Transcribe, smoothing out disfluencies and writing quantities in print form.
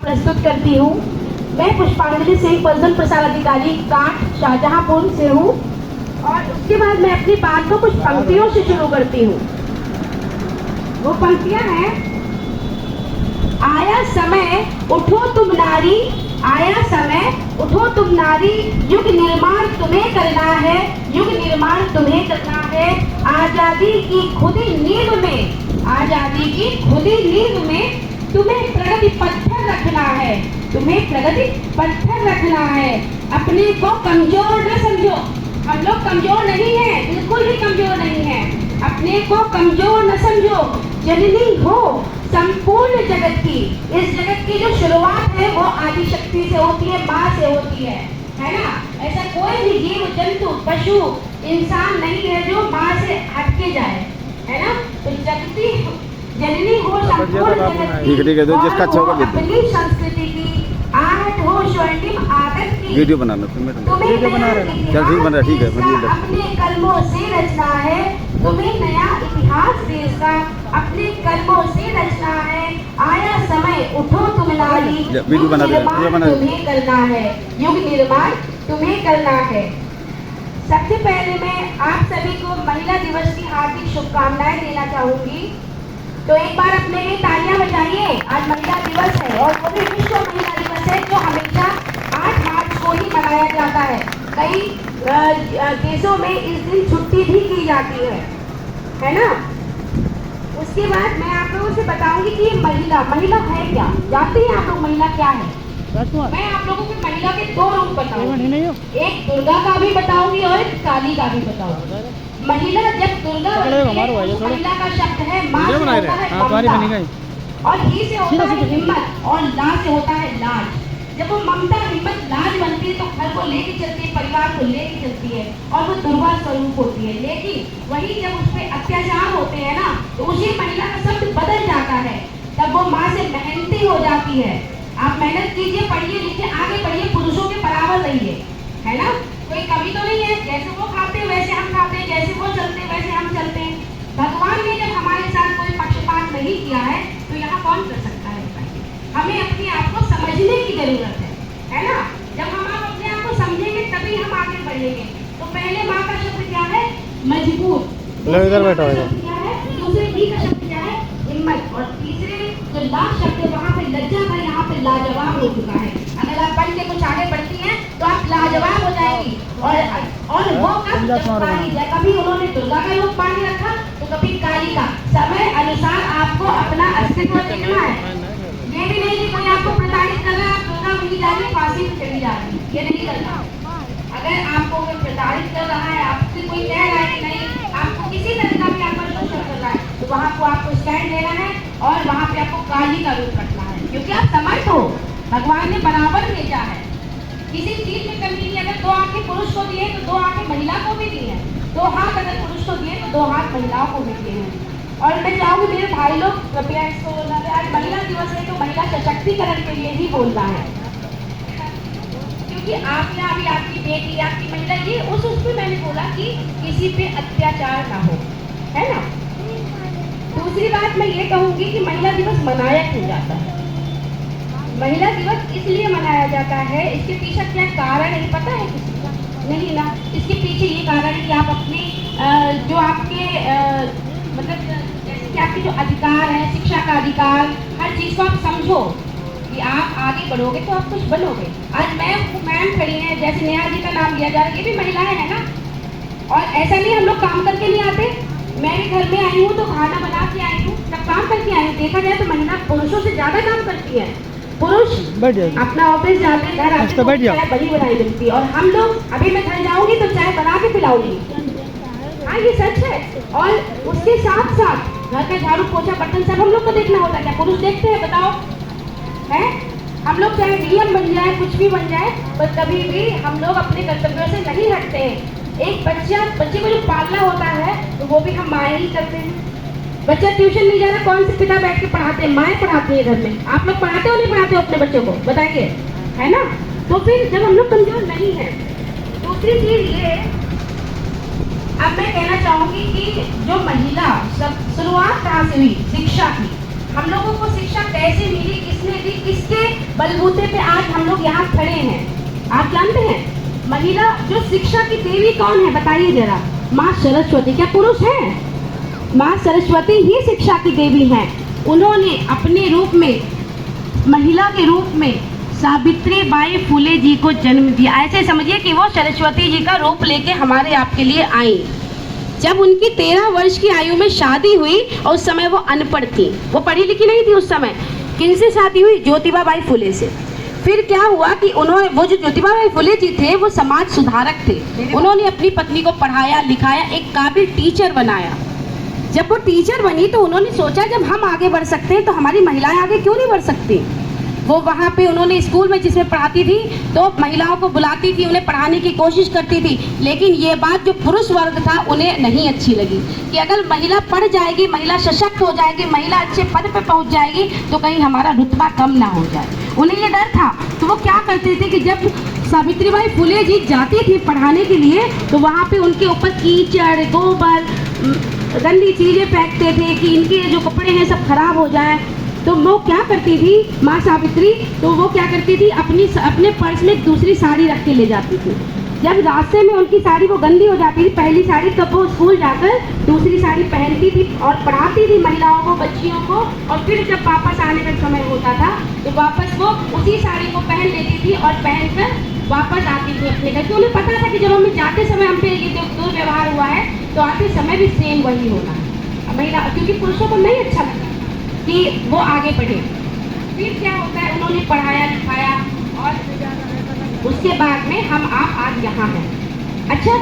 प्रस्तुत करती हूँ। मैं पुष्पांजलि सिंह पल्सन प्रसार अधिकारी काट शाहजहांपुर से हूँ और उसके बाद मैं अपनी बात को कुछ पंक्तियों से शुरू करती हूँ। वो पंक्तियाँ हैं, आया समय उठो तुम नारी, आया समय उठो तुम नारी, युग निर्माण तुम्हें करना है, युग निर्माण तुम्हें करना है। आजादी की खुदी नींव में, आजादी की खुदी नींव में तुम्हें प्रगति पत्थर रखना है, तुम्हें प्रगति पत्थर रखना है। अपने को कमजोर न समझो, हम लोग कमजोर नहीं हैं, बिल्कुल भी कमजोर नहीं हैं। अपने को कमजोर न समझो, जननी हो संपूर्ण जगत की। इस जगत की जो शुरुआत है वो आदि शक्ति से होती है, माँ से होती है ना। ऐसा कोई भी जीव जंतु पशु इंसान नहीं है जो माँ से हटके जाए, है ना। तो जगती जननी हो संपूर्ण जगत की, जिसका अच्छा होगा अपनी संस्कृति की आहट हो स्वर्णिम आदत की। वीडियो बनाना तुम्हें वीडियो बना रहे हैं, चल ठीक बन रहा है, ठीक है। अपने कर्मों से रचना है, तुम्हें नया इतिहास देश का अपने कर्मों से रचना है। आया समय उठो तुम नारी, वीडियो बना दे, तुम्हें करना है, युग निर्माण तुम्हें करना है। सबसे पहले मैं आप सभी को महिला दिवस की हार्दिक शुभकामनाएं देना चाहूंगी। तो एक बार अपने लिए तालियां बजाइए। आज महिला दिवस है और वो भी विश्व महिला दिवस है जो हमेशा 8 मार्च को ही मनाया जाता है। कई देशों में इस दिन छुट्टी भी की जाती है ना। उसके बाद मैं आप लोगों से बताऊंगी कि ये महिला है क्या। जानते हैं आप लोग महिला क्या है? मैं आप लोगों को महिला के 2 रूप बताऊंगी, एक दुर्गा का भी बताऊंगी और एक काली का भी बताऊंगी। महिला जब दुर्गा महिला का शब्द है माँ से होता है ममता, और ही से होता है हिम्मत, और ला से होता है लाज। जब वो ममता हिम्मत लाज बनती है तो घर को लेके चलती है, परिवार को लेके चलती है और वो दुर्गा स्वरूप होती है। लेकिन वही जब उस पर अत्याचार होते हैं ना तो उसी महिला का शब्द बदल जाता है, तब वो माँ से मेहनती हो जाती है। आप मेहनत कीजिए, पढ़िए लिखिए, आगे बढ़िए, पुरुषों के बराबर रहिए, है ना। कोई कमी तो नहीं है, जैसे वो खाते हैं वैसे हम खाते हैं, जैसे वो चलते हैं वैसे हम चलते हैं। भगवान ने जब हमारे साथ कोई पक्षपात नहीं किया है तो यहाँ कौन कर सकता है? हमें अपने आप को समझने की जरूरत है ना। जब हम आप अपने आप को समझेंगे तभी हम आगे बढ़ेंगे। तो पहले माँ का शब्द क्या है? मजबूत। इधर बैठा है। क्या है? दूसरे डी का शब्द क्या है? हिम्मत। और तीसरे जो ला शब्द है वहाँ पे लज्जा का यहाँ पे लाजवाब हो चुका है। अगर आप पढ़ के कुछ आगे बढ़ती हैं तो आप लाजवाब हो जाएगी। और वो कभी उन्होंने दुर्गा का रूप मान रखा तो कभी काली का। समय अनुसार आपको अपना अस्तित्व देखना है। ये भी नहीं कि कोई आपको प्रताड़ित कर रहा है, आप दुर्गा बनी जा रही, फांसी पे चली जा रही, ये नहीं करना। अगर आपको कोई प्रताड़ित कर रहा है, आपसे कोई कह रहा है कि नहीं, आपको किसी तरह का भी आपका शोषण कर रहा है, तो वहाँ को आपको स्टैंड लेना है और वहाँ पे आपको काली का रूप रखना है, क्योंकि आप समर्थ हो। भगवान ने बराबर भेजा है, किसी चीज में कमी नहीं। अगर 2 आंखें पुरुष को दिए तो 2 आंखें महिला को भी दी है, 2 हाथ अगर पुरुष को दिए तो 2 हाथ महिलाओं को भी दिए हैं। और मैं चाहूँगी मेरे भाई लोग कृपया इसको बोलना है, आज महिला दिवस है तो महिला सशक्तिकरण के लिए ही बोलना है, क्योंकि आप या अभी आपकी बेटी, आपकी महिला, ये उस पे मैंने बोला कि किसी पे अत्याचार ना हो, है ना। दूसरी बात मैं ये कहूँगी कि महिला दिवस मनाया क्यों जाता है? महिला दिवस इसलिए मनाया जाता है, इसके पीछे क्या कारण है पता है किसी को? नहीं ना। इसके पीछे ये कारण है कि आप अपने जो आपके मतलब जैसे कि आपके जो अधिकार है, शिक्षा का अधिकार, हर चीज़ को आप समझो कि आप आगे बढ़ोगे तो आप कुछ बनोगे। आज मैम खड़ी हैं, जैसे नेहा जी का नाम लिया जा रहा है, ये भी महिलाएं हैं ना। और ऐसा नहीं हम लोग काम करके नहीं आते। मैं भी घर में आई हूँ तो खाना बना के आई हूँ, सब काम करके आई हूँ। देखा जाए तो महिला पुरुषों से ज़्यादा काम करती है। पुरुष अपना ऑफिस जाते हैं, घर आते हैं, चाय बड़ी बनाई मिलती है, और हम लोग अभी मैं घर जाऊंगी तो चाय बना के पिलाऊंगी। हाँ ये सच है। और उसके साथ साथ घर का झाड़ू पोछा बर्तन सब हम लोग को देखना होता है। क्या पुरुष देखते हैं बताओ? है हम लोग चाहे डीएम बन जाए, कुछ भी बन जाए, पर कभी भी हम लोग अपने कर्तव्यों से नहीं हटते हैं। एक बच्चे को जो पालना होता है तो वो भी हम माएँ ही करते हैं। बच्चा ट्यूशन नहीं जा रहा, कौन से पिता बैठ के पढ़ाते हैं? माएँ पढ़ाती है घर में। आप लोग पढ़ाते हो नहीं पढ़ाते हो अपने बच्चों को? बताइए, है ना। तो फिर जब हम लोग कमजोर नहीं है। दूसरी चीज ये, अब मैं कहना चाहूंगी कि जो महिला सब शुरुआत कहाँ से हुई? शिक्षा की। हम लोगों को शिक्षा कैसे मिली, किसने दी, किसके बलबूते पे आज हम लोग यहाँ खड़े हैं। आप जानते हैं महिला जो शिक्षा की देवी कौन है, बताइए जरा। माँ सरस्वती। क्या पुरुष है? माँ सरस्वती ही शिक्षा की देवी हैं। उन्होंने अपने रूप में, महिला के रूप में सावित्री बाई फुले जी को जन्म दिया। ऐसे समझिए कि वो सरस्वती जी का रूप लेके हमारे आपके लिए आई। जब उनकी 13 वर्ष की आयु में शादी हुई और उस समय वो अनपढ़ थी, वो पढ़ी लिखी नहीं थी उस समय। किनसे शादी हुई? ज्योतिबा बाई फुले से। फिर क्या हुआ कि उन्होंने, वो जो ज्योतिबा बाई फुले जी थे वो समाज सुधारक थे। उन्होंने अपनी पत्नी को पढ़ाया लिखाया, एक काबिल टीचर बनाया। जब वो टीचर बनी तो उन्होंने सोचा जब हम आगे बढ़ सकते हैं तो हमारी महिलाएं आगे क्यों नहीं बढ़ सकती। वो वहाँ पे उन्होंने स्कूल में जिसमें पढ़ाती थी तो महिलाओं को बुलाती थी, उन्हें पढ़ाने की कोशिश करती थी। लेकिन ये बात जो पुरुष वर्ग था उन्हें नहीं अच्छी लगी कि अगर महिला पढ़ जाएगी, महिला सशक्त हो जाएगी, महिला अच्छे पद पे पहुँच जाएगी तो कहीं हमारा रुतबा कम ना हो जाए। उन्हें ये डर था। तो वो क्या करते थे कि जब सावित्रीबाई फुले जी जाती थी पढ़ाने के लिए तो वहाँ पे उनके ऊपर कीचड़, गोबर, गंदी चीज़ें फेंकते थे कि इनके जो कपड़े हैं सब खराब हो जाए। तो वो क्या करती थी माँ सावित्री, तो वो क्या करती थी अपने पर्स में दूसरी साड़ी रख के ले जाती थी। जब रास्ते में उनकी साड़ी वो गंदी हो जाती थी, पहली साड़ी, तब वो स्कूल जाकर दूसरी साड़ी पहनती थी और पढ़ाती थी महिलाओं को, बच्चियों को। और फिर जब वापस आने का समय होता था तो वापस वो उसी साड़ी को पहन लेती थी और पहनकर वापस आती थी अपने घर। तो उन्हें पता था कि जब हमें जाते समय हम पे ये दुर्व्यवहार हुआ है तो आते समय भी सेम वही होना महिला, क्योंकि पुरुषों को नहीं अच्छा लगा कि वो आगे बढ़े। फिर क्या होता है, उन्होंने पढ़ाया लिखाया और उसके बाद में हम आप आज यहाँ हैं। अच्छा,